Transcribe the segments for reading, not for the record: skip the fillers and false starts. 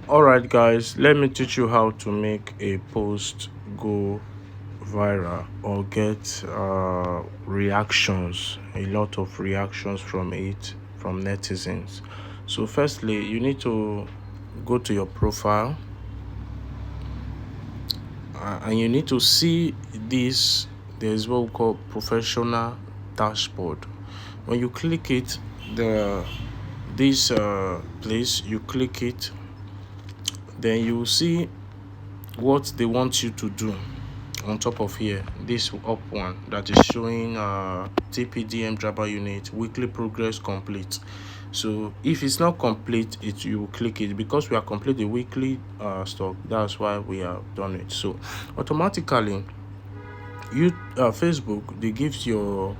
Alright guys, let me teach you how to make a post go viral or get reactions, a lot of reactions from it, from netizens. So firstly, you need to go to your profile and you need to see this. There's what we call professional dashboard. When you click it, this place, you click it, then you will see what they want you to do on top of here. This up one that is showing TPDM Java unit weekly progress complete. So if it's not complete, you will click it. Because we are complete the weekly stock, that's why we have done it. So automatically Facebook, they give your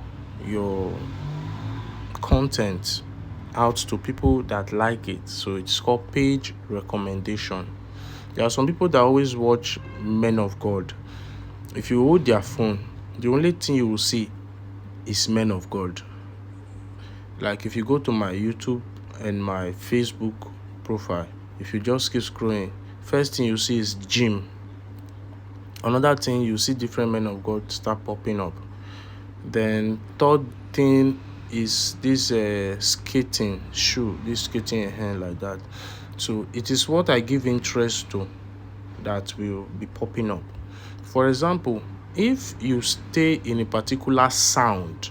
content out to people that like it. So it's called page recommendation. There are some people that always watch Men of God. If you hold their phone, the only thing you will see is Men of God. Like if you go to my YouTube and my Facebook profile, if you just keep scrolling, first thing you see is gym. Another thing, you see different Men of God start popping up. Then third thing is this skating shoe, this skating hand like that. So it is what I give interest to that will be popping up. For example, if you stay in a particular sound,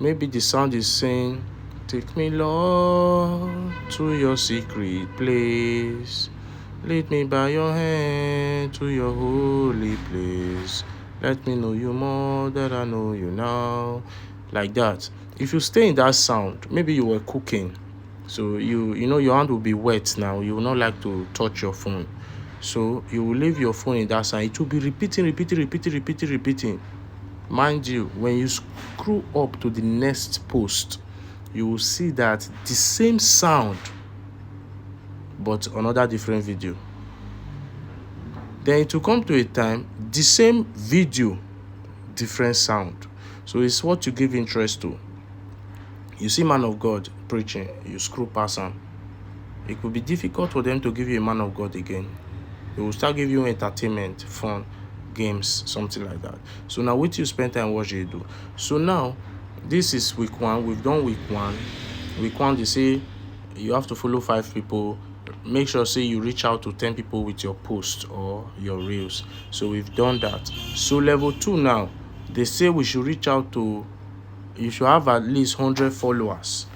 maybe the sound is saying, "Take me, Lord, to your secret place. Lead me by your hand to your holy place. Let me know you more than I know you now." Like that. If you stay in that sound, maybe you were cooking, so you know your hand will be wet now. You will not like to touch your phone. So you will leave your phone in that sound. It will be repeating. Mind you, when you scroll up to the next post, you will see that the same sound, but another different video. Then it will come to a time, the same video, different sound. So it's what you give interest to. You see Man of God preaching, you scroll past him. It could be difficult for them to give you a Man of God again. They will start giving you entertainment, fun, games, something like that. So now what you spend time, what you do. So now this is week 1. We've done week 1. Week 1, they say you have to follow 5 people. Make sure say you reach out to 10 people with your post or your reels. So we've done that. So level 2 now, they say we should reach out to, you should have at least 100 followers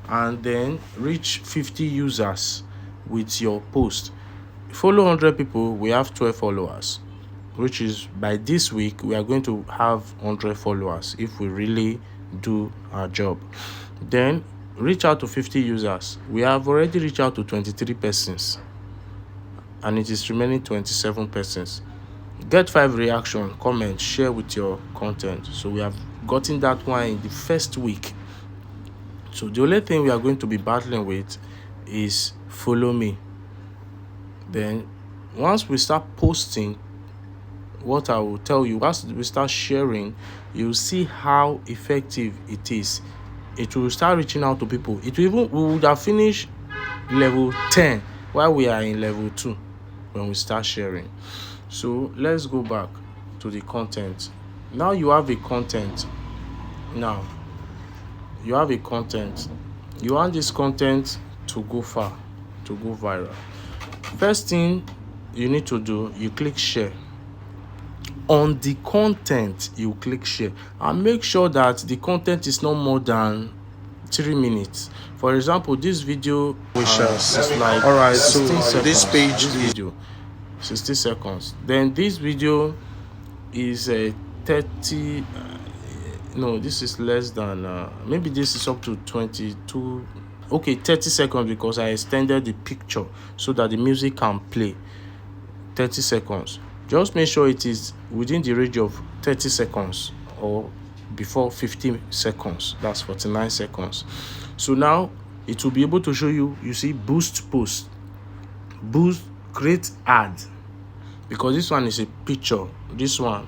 and then reach 50 users with your post. Follow 100 people, we have 12 followers, which is by this week we are going to have 100 followers if we really do our job. Then reach out to 50 users. We have already reached out to 23 persons and it is remaining 27 persons. Get 5 reaction, comment, share with your content. So we have gotten that one in the first week. So the only thing we are going to be battling with is follow me. Then once we start posting, what I will tell you, once we start sharing, you'll see how effective it is. It will start reaching out to people. We would have finished level 10 while we are in level 2 when we start sharing. So let's go back to the content. Now you have a content. Now you have a content. You want this content to go far, to go viral. First thing you need to do, you click share. On the content, you click share and make sure that the content is not more than 3 minutes. For example, this video is like All right, so 16 seconds. this page This video 60 seconds. Then this video is a 30 no, this is less than maybe this is up to 22, okay, 30 seconds, because I extended the picture so that the music can play. 30 seconds. Just make sure it is within the range of 30 seconds or before 50 seconds. That's 49 seconds. So now it will be able to show you, you see, boost post, boost, create ad, because this one is a picture. This one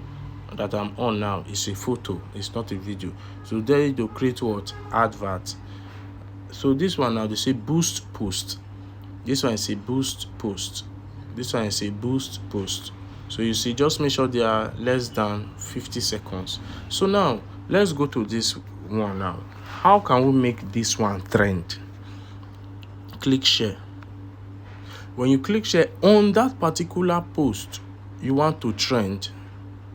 that I'm on now is a photo, it's not a video. So there you go, create what? Advert. So this one now, they say boost post. This one is a boost post. This one is a boost post. So you see, just make sure they are less than 50 seconds. So now let's go to this one now. How can we make this one trend? Click share. When you click share on that particular post you want to trend,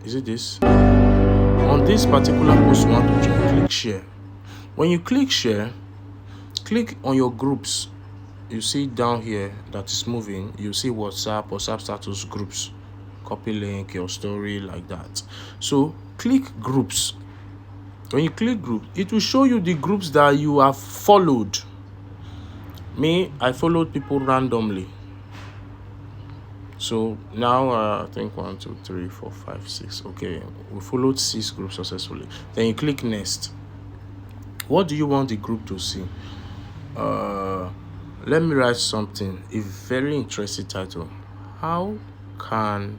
is it this? On this particular post you want to trend, click share. When you click share, click on your groups. You see down here that is moving, you see WhatsApp status, groups, copy link, your story, like that. So click groups. When you click group, it will show you the groups that you have followed. Me, I followed people randomly. So now I think 1, 2, 3, 4, 5, 6. Okay, we followed 6 groups successfully. Then you click next. What do you want the group to see? Let me write something, a very interesting title. How can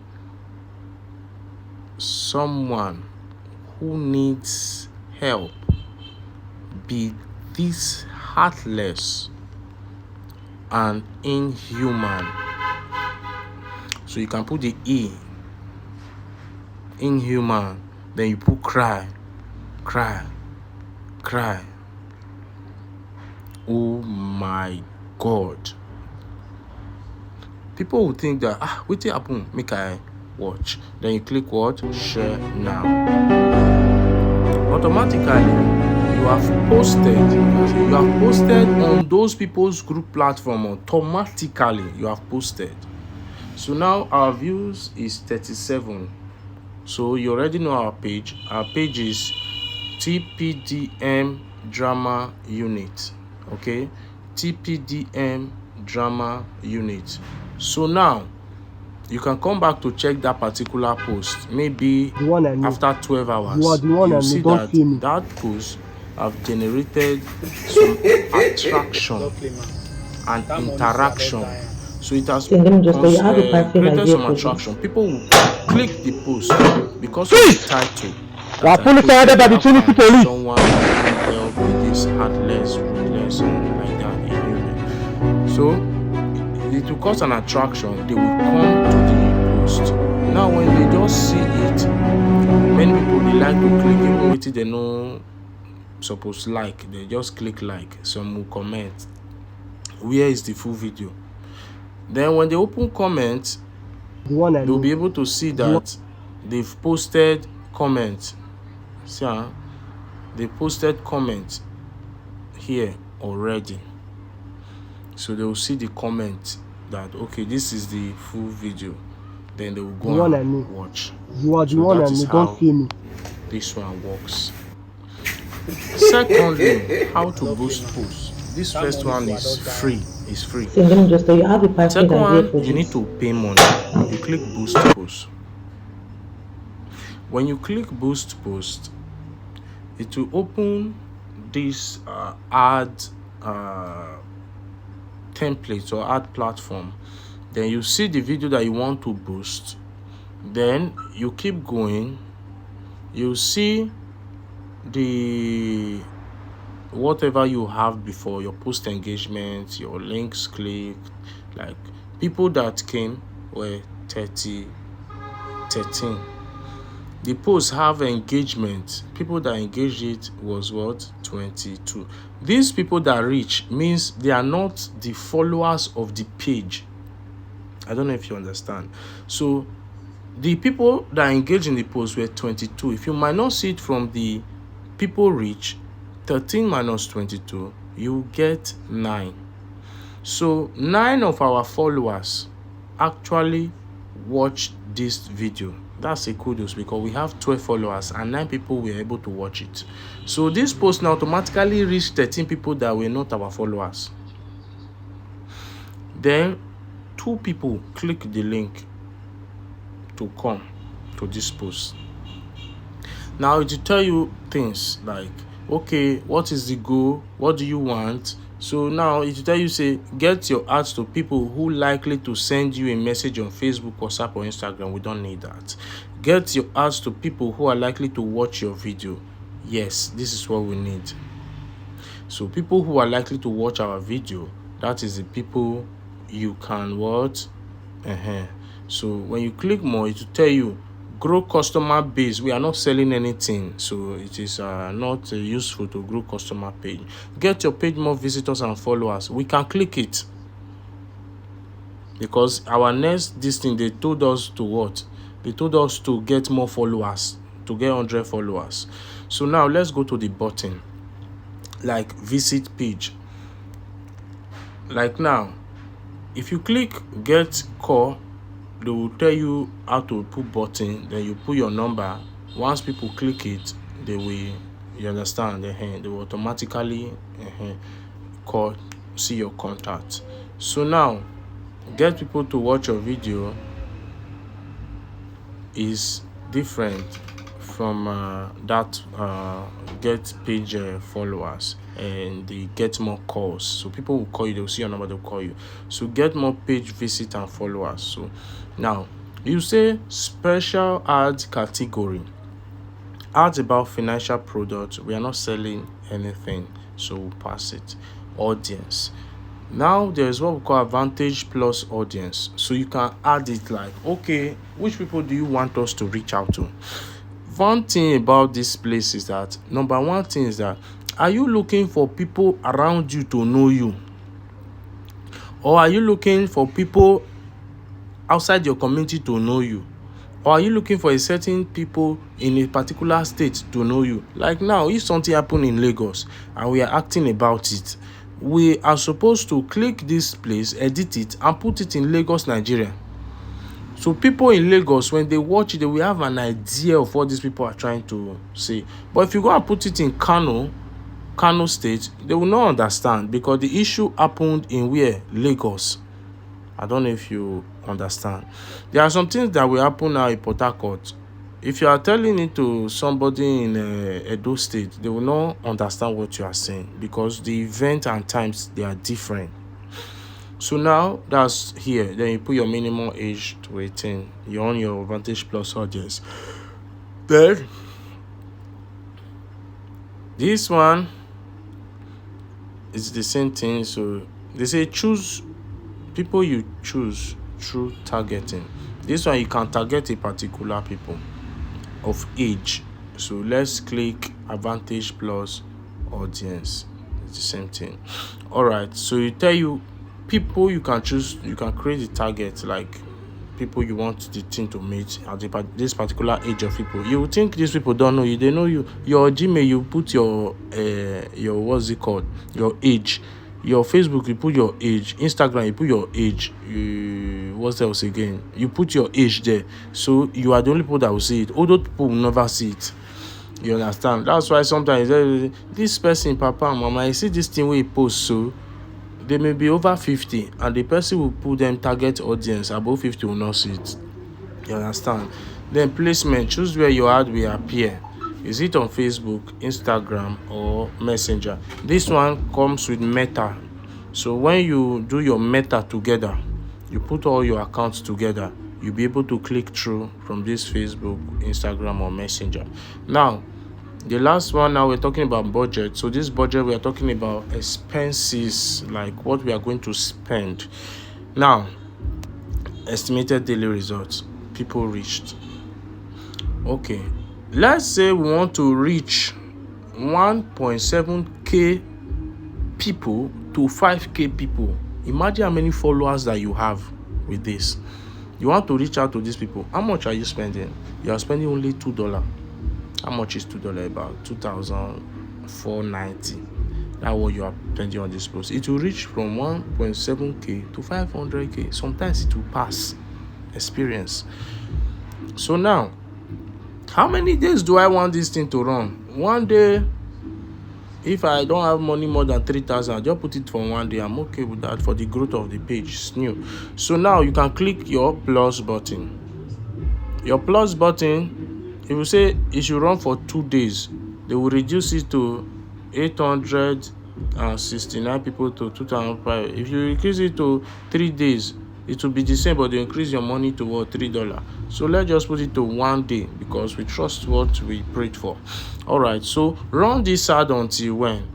someone who needs help be this heartless and inhuman? So you can put the E, inhuman, then you put cry. Oh my God. People will think that, what happen? Make I watch. Then you click what? Share now. Automatically, you have posted on those people's group platform. Automatically, you have posted. So now our views is 37. So you already know our page. Our page is TPDM Drama Unit. Okay, TPDM Drama Unit. So now you can come back to check that particular post. Maybe after 12 hours, you see that post have generated some attraction and interaction. So it has created some attraction. People will click the post because of the title. Someone can help with this heartless, ruthless, and like that. So it will cause an attraction. They will come to the post. Now when they just see it, many people, they like to click even with it. They know supposed like. They just click like. Some will comment. Where is the full video? Then when they open comments, they'll be able to see that they've posted comments. See, they posted comments here already. So they will see the comment that, okay, this is the full video. Then they will go and watch. So that is how this one works. Secondly, how to boost posts. This first one is free. Second one, you need to pay money. You click boost post. When you click boost post, it will open this ad template or ad platform. Then you see the video that you want to boost. Then you keep going. You see the whatever you have before, your post engagement, your links clicked, like people that came were 13. The posts have engagement. People that engaged it was what? 22. These people that reach means they are not the followers of the page. I don't know if you understand. So the people that engaged in the post were 22. If you might not see it from the people reach, 13 minus 22, you get 9. So 9 of our followers actually watched this video. That's a kudos because we have 12 followers and 9 people were able to watch it. So this post now automatically reached 13 people that were not our followers. Then 2 people click the link to come to this post. Now it will tell you things like, okay, what is the goal? What do you want? So now it will tell you, say, get your ads to people who likely to send you a message on Facebook, WhatsApp, or Instagram. We don't need that. Get your ads to people who are likely to watch your video. Yes, this is what we need. So people who are likely to watch our video, that is the people you can what? So when you click more, it will tell you grow customer base. We are not selling anything, so it is not useful to grow customer page. Get your page more visitors and followers. We can click it because our next this thing, they told us to what? They told us to get more followers, to get 100 followers. So now let's go to the button like visit page. Like now, if you click get call, they will tell you how to put button. Then you put your number. Once people click it, they will, you understand, they will automatically call, see your contact. So now get people to watch your video is different from that get page followers, and they get more calls. So people will call you, they'll see your number, they'll call you. So get more page visit and followers. So now you say special ads category, ads about financial products. We are not selling anything, so we'll pass it. Audience. Now there's what we call advantage plus audience. So you can add it like, okay, which people do you want us to reach out to? One thing about this place is that, number one thing is that, are you looking for people around you to know you? Or are you looking for people outside your community to know you? Or are you looking for a certain people in a particular state to know you? Like now, if something happened in Lagos and we are acting about it, we are supposed to click this place, edit it, and put it in Lagos, Nigeria. So people in Lagos, when they watch it, they will have an idea of what these people are trying to say. But if you go and put it in Kano State, they will not understand, because the issue happened in where? Lagos. I don't know if you understand. There are some things that will happen now in Port Harcourt. If you are telling it to somebody in Edo State, they will not understand what you are saying, because the event and times, they are different. So now that's here. Then you put your minimum age to 18. You're on your advantage plus audience. Then this one is the same thing. So they say choose people you choose through targeting. This one you can target a particular people of age. So let's click advantage plus audience. It's the same thing. All right. So you tell you people you can choose. You can create a target like people you want the thing to meet at this particular age of people. You think these people don't know you. They know you. Your Gmail, you put your what's it called? Your age. Your Facebook, you put your age. Instagram, you put your age. What's else again? You put your age there. So you are the only people that will see it. Other people will never see it. You understand? That's why sometimes this person, papa and mama, you see this thing where he posts, so they may be over 50, and the person will put them target audience above 50 will not see it. You understand? Then placement, choose where your ad will appear. Is it on Facebook, Instagram, or Messenger? This one comes with Meta. So when you do your Meta together, you put all your accounts together, you'll be able to click through from this Facebook, Instagram, or Messenger. Now, the last one, now we're talking about budget. So this budget, we are talking about expenses, like what we are going to spend. Now, estimated daily results, people reached. Okay, let's say we want to reach 1.7k people to 5k people. Imagine how many followers that you have with this. You want to reach out to these people. How much are you spending? You are spending only $2. How much is $2? About $2,490. That's what you are spending on this post. It will reach from 1.7k to 500k. Sometimes it will pass. Experience. So now, how many days do I want this thing to run? One day, if I don't have money more than 3,000, I just put it for one day. I'm okay with that for the growth of the page. It's new. So now you can click your plus button. Your plus button, if you say it should run for 2 days, they will reduce it to 869 people to 2,005. If you increase it to 3 days, it will be the same, but they increase your money to what? $3. So let's just put it to 1 day, because we trust what we prayed for. All right, so run this ad until when?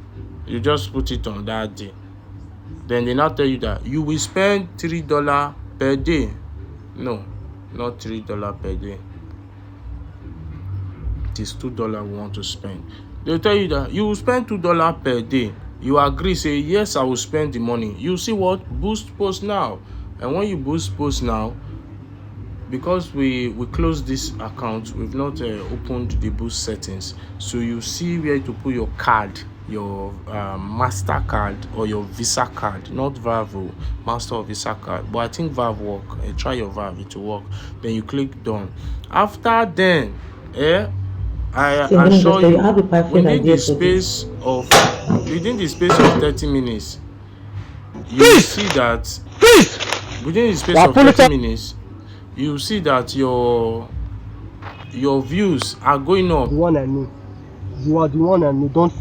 You just put it on that day. Then they now tell you that you will spend $3 per day. No, not $3 per day. It is $2 we want to spend. They'll tell you that you will spend $2 per day. You agree, say yes, I will spend the money. You see what? Boost post now. And when you boost post now, because we closed this account, we've not opened the boost settings, so you see where to put your card, your MasterCard or your Visa card, not Valve, Master or Visa card, but I think Valve work. Try your Valve, it will work. Then you click done. After then, I assure you, within the space of 30 minutes, you see that within the space of 30 minutes, you see that your views are going up. The one I know. You are the one I know. Don't.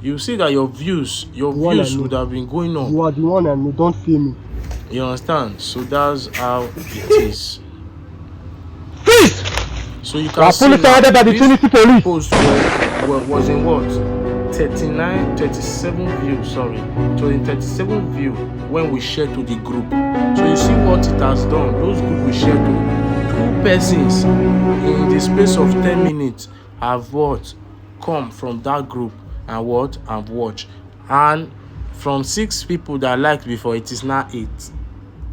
You see that your views would have been going up. You are the one I know. Don't feel me. You understand? So that's how it is. So you can see now, this post was in what? 37 views, sorry. So in 37 views when we share to the group. So you see what it has done. Those group we share to 2 persons in the space of 10 minutes have what? Come from that group and what? And watch. And from 6 people that liked before, it is now 8.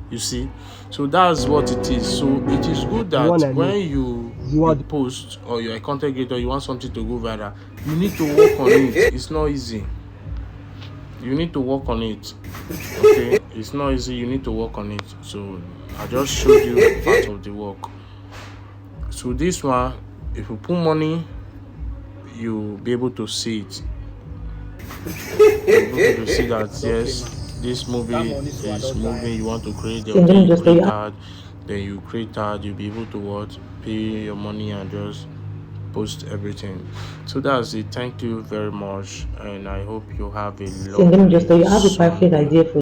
You see? So that's what it is. So it is good that when you post or you're a content creator, you want something to go viral, you need to work on it. It's not easy. You need to work on it. Okay? It's not easy. You need to work on it. So I just showed you part of the work. So this one, if you put money, you'll be able to see it. You'll be able to see that, yes, this movie is moving. You want to create the card, then you create that. You'll be able to what? Pay your money and just post everything. So that's it. Thank you very much, and I hope you have a lovely